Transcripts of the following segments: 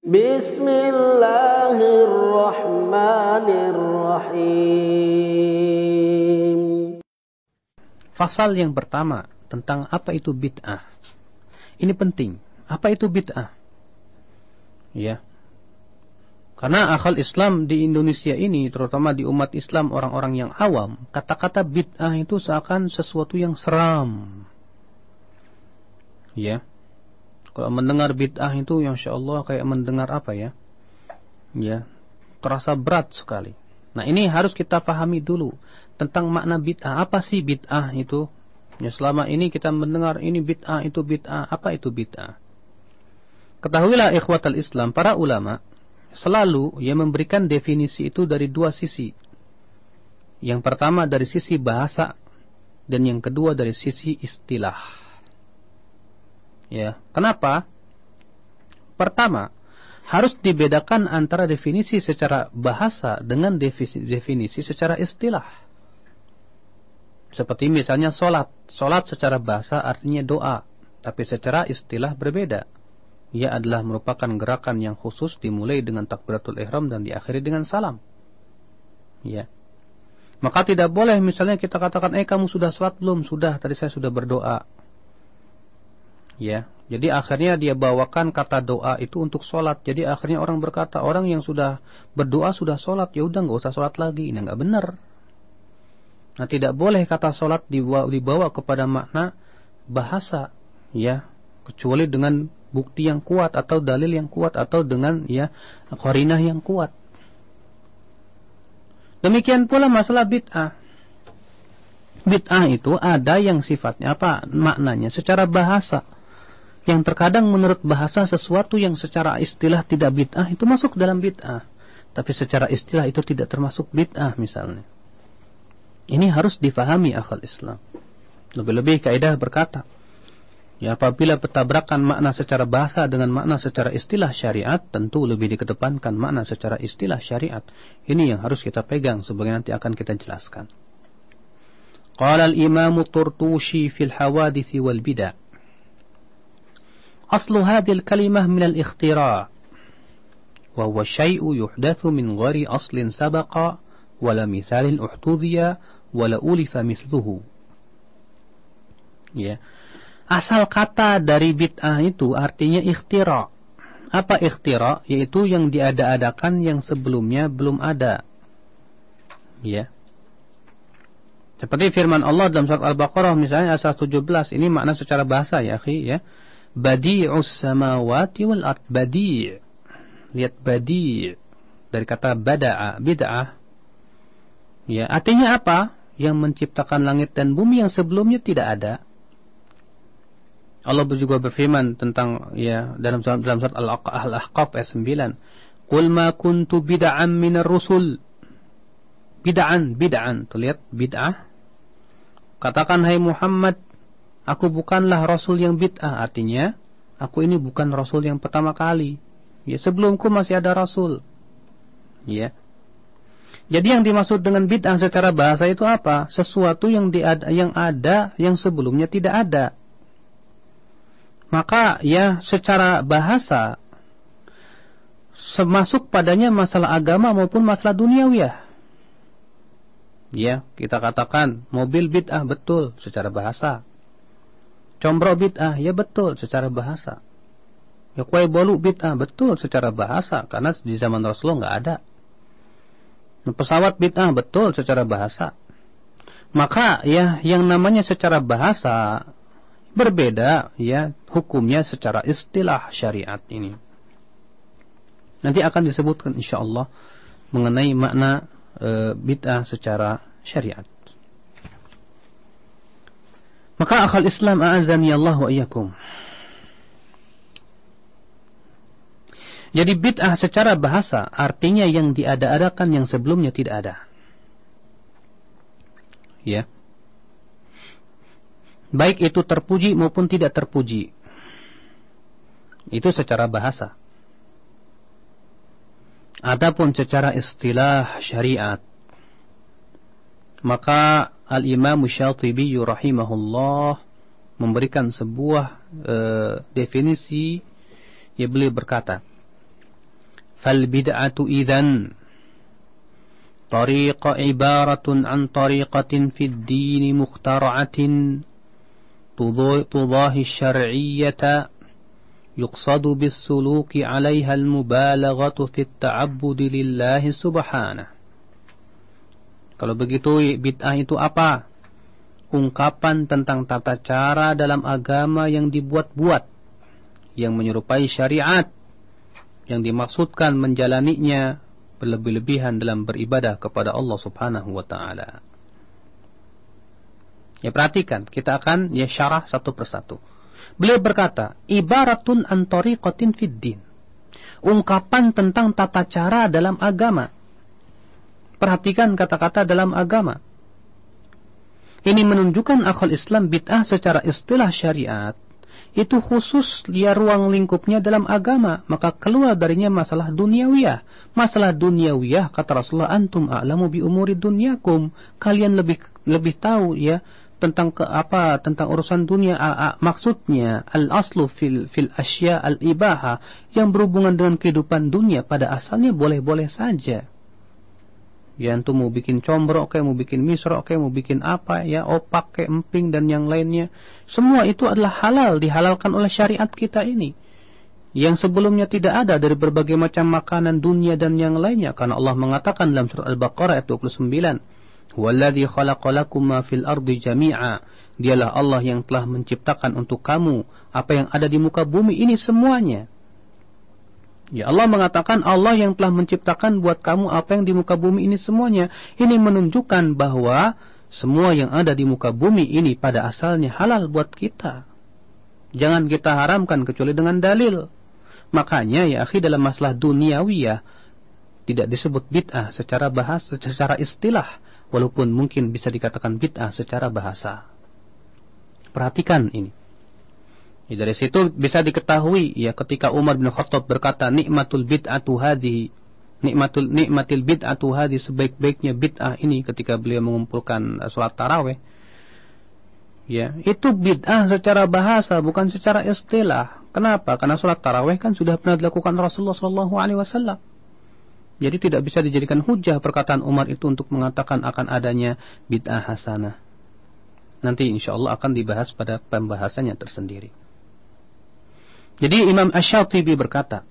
Bismillahirrahmanirrahim. Fasal yang pertama tentang apa itu bid'ah. Ini penting. Apa itu bid'ah? Ya. Karena akal Islam di Indonesia ini, terutama di umat Islam orang-orang yang awam, kata-kata bid'ah itu seakan sesuatu yang seram. Ya. Kalau mendengar bid'ah itu, Masya Allah, kayak mendengar apa ya? Ya, terasa berat sekali. Nah, ini harus kita pahami dulu tentang makna bid'ah. Apa sih bid'ah itu? Ya, selama ini kita mendengar ini bid'ah, itu bid'ah. Apa itu bid'ah? Ketahuilah ikhwatal Islam, para ulama selalu memberikan definisi itu dari dua sisi. Yang pertama dari sisi bahasa, dan yang kedua dari sisi istilah. Ya, kenapa? Pertama, harus dibedakan antara definisi secara bahasa dengan definisi secara istilah. Seperti misalnya solat. Solat secara bahasa artinya doa, tapi secara istilah berbeda. Ia adalah merupakan gerakan yang khusus dimulai dengan takbiratul ihram dan diakhiri dengan salam. Ya. Maka tidak boleh misalnya kita katakan, kamu sudah solat belum? Sudah, tadi saya sudah berdoa. Ya, jadi akhirnya dia bawakan kata doa itu untuk sholat. Jadi akhirnya orang berkata, orang yang sudah berdoa sudah sholat, ya udah nggak usah sholat lagi. Ini nggak benar. Nah, tidak boleh kata sholat dibawa kepada makna bahasa, ya, kecuali dengan bukti yang kuat atau dalil yang kuat atau dengan qarinah yang kuat. Demikian pula masalah bid'ah. Bid'ah itu ada yang sifatnya apa? Maknanya secara bahasa. Yang terkadang menurut bahasa sesuatu yang secara istilah tidak bid'ah itu masuk dalam bid'ah. Tapi secara istilah itu tidak termasuk bid'ah misalnya. Ini harus difahami akal Islam. Lebih-lebih kaidah berkata, ya, apabila bertabrakan makna secara bahasa dengan makna secara istilah syariat, tentu lebih dikedepankan makna secara istilah syariat. Ini yang harus kita pegang sebagaimana nanti akan kita jelaskan. Qala al-Imam Turtushi fil Hawadits wal Bid'ah. أصل هذه الكلمة من الاختراع وهو الشيء يحدث من غير أصل سبق ولا مثال احتذي ولا ألف مثله. Ya. Asal kata dari bid'ah itu artinya ikhtira. Apa ikhtira? Yaitu yang diada-adakan yang sebelumnya belum ada. Ya. Seperti firman Allah dalam surat Al-Baqarah misalnya ayat 17, ini makna secara bahasa ya, akhi, ya. Badi'us samawati wal ard. Badi'. Lihat badi' dari kata bada'a, bid'ah. Ya, artinya apa? Yang menciptakan langit dan bumi yang sebelumnya tidak ada. Allah juga berfirman tentang dalam surat Al-Ahqaf ayat 9. Qul ma kuntu bid'an minar rusul. Bid'an. Tuh lihat bid'ah. Katakan hai Muhammad, aku bukanlah Rasul yang bid'ah. Artinya, aku ini bukan Rasul yang pertama kali. Ya, sebelumku masih ada Rasul. Ya. Jadi yang dimaksud dengan bid'ah secara bahasa itu apa? Sesuatu yang ada yang sebelumnya tidak ada. Maka ya secara bahasa semasuk padanya masalah agama maupun masalah duniawiyah. Ya, kita katakan mobil bid'ah, betul secara bahasa. Combro bid'ah, ya betul secara bahasa. Ya, kue bolu bid'ah, betul secara bahasa, karena di zaman Rasulullah nggak ada. Pesawat bid'ah, betul secara bahasa. Maka ya yang namanya secara bahasa berbeda ya hukumnya secara istilah syariat ini. Nanti akan disebutkan insyaallah mengenai makna bid'ah secara syariat. Maka akal Islam a'azani Allah wa iyyakum. Jadi bid'ah secara bahasa artinya yang diada-adakan yang sebelumnya tidak ada. Ya. Baik itu terpuji maupun tidak terpuji. Itu secara bahasa. Adapun secara istilah syariat, maka Al-Imam Syatibi rahimahullah memberikan sebuah definisi. Ya, beliau berkata, فالبدعة إذن طريق عبارة عن طريقة في الدين مخترعة تضاهي الشرعية يقصد بالسلوك عليها المبالغة في التعبد لله سبحانه. Kalau begitu, bid'ah itu apa? Ungkapan tentang tata cara dalam agama yang dibuat-buat, yang menyerupai syariat, yang dimaksudkan menjalaninya berlebih-lebihan dalam beribadah kepada Allah Subhanahu wa ta'ala. Ya, perhatikan, kita akan syarah satu persatu. Beliau berkata, ibaratun an tariqatin fid din. Ungkapan tentang tata cara dalam agama. Perhatikan kata-kata dalam agama. Ini menunjukkan akhul Islam bid'ah secara istilah syariat itu khusus dia ruang lingkupnya dalam agama, maka keluar darinya masalah duniawiyah. Masalah duniawiyah, kata Rasulullah, antum a'lamu bi umuri dunyakum. Kalian lebih tahu ya tentang tentang urusan dunia. Maksudnya al-aslu fil asya al-ibaha, yang berhubungan dengan kehidupan dunia pada asalnya boleh-boleh saja. Ya, antum mau bikin combrok kayak, mau bikin misrok kayak, mau bikin apa ya, opak kayak, emping dan yang lainnya, semua itu adalah halal, dihalalkan oleh syariat kita ini, yang sebelumnya tidak ada dari berbagai macam makanan dunia dan yang lainnya. Karena Allah mengatakan dalam surat Al-Baqarah ayat 29, "Walladzi khalaqalakum ma fil ardi jami'a." Dialah Allah yang telah menciptakan untuk kamu apa yang ada di muka bumi ini semuanya. Ya, Allah mengatakan Allah yang telah menciptakan buat kamu apa yang di muka bumi ini semuanya. Ini menunjukkan bahwa semua yang ada di muka bumi ini pada asalnya halal buat kita. Jangan kita haramkan kecuali dengan dalil. Makanya ya akhi, dalam masalah duniawiyah tidak disebut bid'ah secara istilah, walaupun mungkin bisa dikatakan bid'ah secara bahasa. Perhatikan ini. Ya, dari situ bisa diketahui ya ketika Umar bin Khattab berkata nikmatul bid'atu hadhihi, nikmatil bid'atu hadhihi, sebaik-baiknya bid'ah ini, ketika beliau mengumpulkan salat tarawih. Ya, itu bid'ah secara bahasa, bukan secara istilah. Kenapa? Karena salat tarawih kan sudah pernah dilakukan Rasulullah sallallahu alaihi wasallam. Jadi tidak bisa dijadikan hujah perkataan Umar itu untuk mengatakan akan adanya bid'ah hasanah. Nanti insyaallah akan dibahas pada pembahasannya tersendiri. Jadi Imam Asy-Syatibi berkata,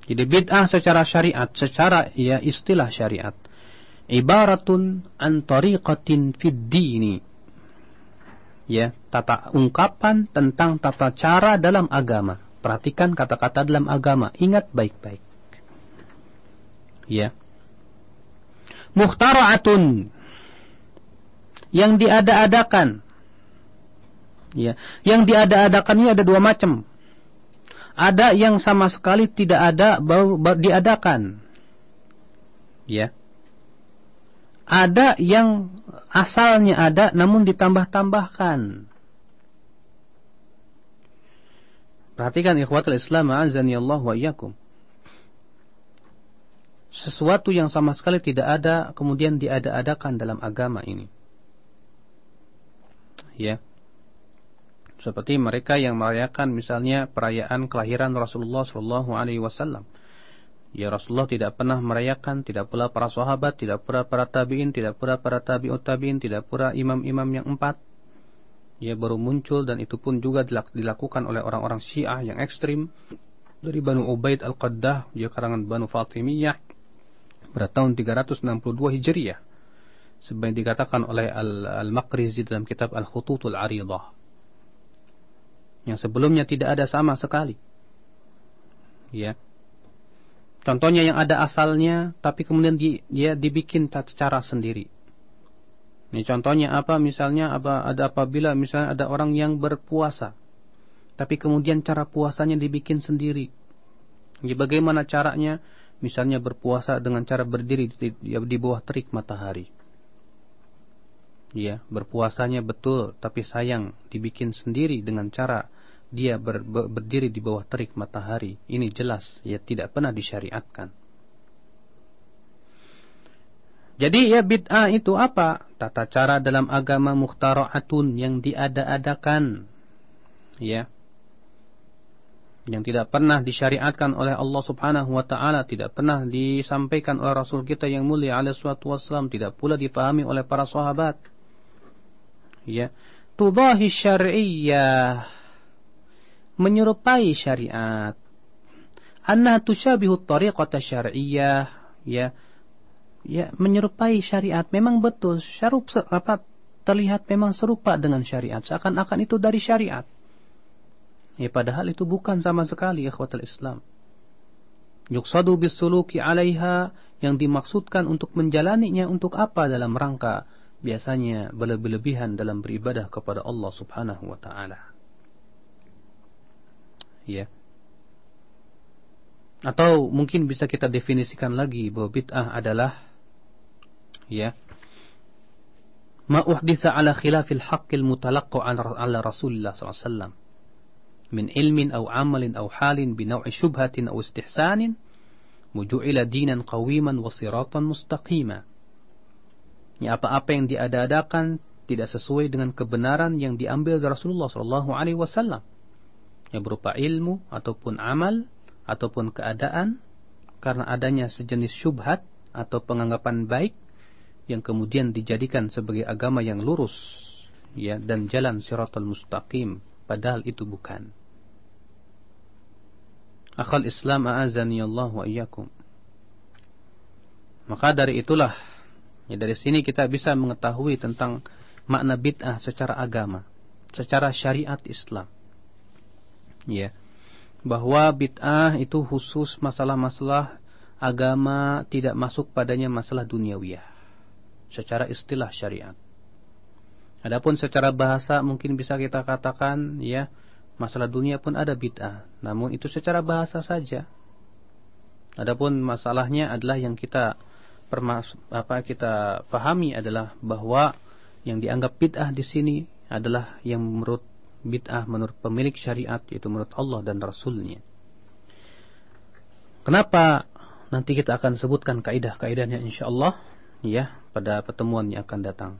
jadi bid'ah secara syariat, secara ya istilah syariat, ibaratun an tariqatin fid dini. Ya, ungkapan tentang tata cara dalam agama. Perhatikan kata-kata dalam agama, ingat baik-baik. Ya. Mukhtara'atun, yang diada-adakan. Ya, yang diada-adakan ini ada dua macam. Ada yang sama sekali tidak ada, baru diadakan. Ya. Ada yang asalnya ada namun ditambah-tambahkan. Perhatikan ikhwatul Islam, a'azzani Allah wa iyyakum. Sesuatu yang sama sekali tidak ada kemudian diada-adakan dalam agama ini. Ya. Seperti mereka yang merayakan misalnya perayaan kelahiran Rasulullah sallallahu alaihi wasallam. Ya, Rasulullah tidak pernah merayakan, tidak pula para sahabat, tidak pula para tabi'in, tidak pula para tabi'ut tabi'in, tidak pula imam-imam yang 4. Ya, baru muncul, dan itu pun juga dilakukan oleh orang-orang Syiah yang ekstrim dari Banu Ubaid Al-Qaddah, ya karangan Banu Fatimiyah pada tahun 362 Hijriah. Seperti dikatakan oleh Al-Maqrizi dalam kitab Al-Khututul Aridah. Yang sebelumnya tidak ada sama sekali. Ya. Contohnya yang ada asalnya, tapi kemudian dia dibikin cara sendiri. Ini contohnya apa? Misalnya apabila misalnya ada orang yang berpuasa, tapi kemudian cara puasanya dibikin sendiri. Ya, bagaimana caranya? Misalnya berpuasa dengan cara berdiri di bawah terik matahari. Ya, berpuasanya betul, tapi sayang dibikin sendiri dengan cara dia berdiri di bawah terik matahari. Ini jelas ya tidak pernah disyariatkan. Jadi ya bid'ah itu apa? Tata cara dalam agama mukhtara'atun, yang diada-adakan. Ya. yang tidak pernah disyariatkan oleh Allah Subhanahu wa taala, tidak pernah disampaikan oleh Rasul kita yang mulia alaihi salatu wassalam, tidak pula dipahami oleh para sahabat. Ya, tudahi syar'iyyah, menyerupai syariat. Anna tusyabihu tariqata syar'iyyah, ya. Ya, menyerupai syariat memang betul, terlihat memang serupa dengan syariat, seakan-akan itu dari syariat. Ya, padahal itu bukan sama sekali, ikhwatul Islam. Yuqsadu bisuluki 'alaiha, yang dimaksudkan untuk menjalaninya untuk apa? Dalam rangka biasanya berlebihan dalam beribadah kepada Allah Subhanahu wa taala. Ya. Atau mungkin bisa kita definisikan lagi bahwa bid'ah adalah ya ma uhdisa ala khilafil haqqil mutalaqqi ala Rasulillah sallallahu alaihi wasallam min ilmin aw amalin aw halin bi naw'i syubhatin aw istihsanin muju'ila dinan qawiman wa siratan mustaqima. Ya, apa-apa yang diada-adakan tidak sesuai dengan kebenaran yang diambil dari Rasulullah sallallahu alaihi wasallam, yang berupa ilmu ataupun amal ataupun keadaan, karena adanya sejenis syubhat atau penganggapan baik yang kemudian dijadikan sebagai agama yang lurus, ya, dan jalan siratal mustaqim, padahal itu bukan. Akhal Islam a'azani Allah wa iyyakum. Maka dari itulah, ya, dari sini kita bisa mengetahui tentang makna bid'ah secara agama, secara syariat Islam. Ya, bahwa bid'ah itu khusus masalah-masalah agama, tidak masuk padanya masalah duniawiyah secara istilah syariat. Adapun secara bahasa mungkin bisa kita katakan, ya, masalah dunia pun ada bid'ah, namun itu secara bahasa saja. Adapun masalahnya adalah yang kita pahami adalah bahwa yang dianggap bid'ah di sini adalah yang menurut bid'ah menurut pemilik syariat, yaitu menurut Allah dan Rasulnya. Kenapa? Nanti kita akan sebutkan kaidah-kaidahnya insyaallah, ya, pada pertemuan yang akan datang.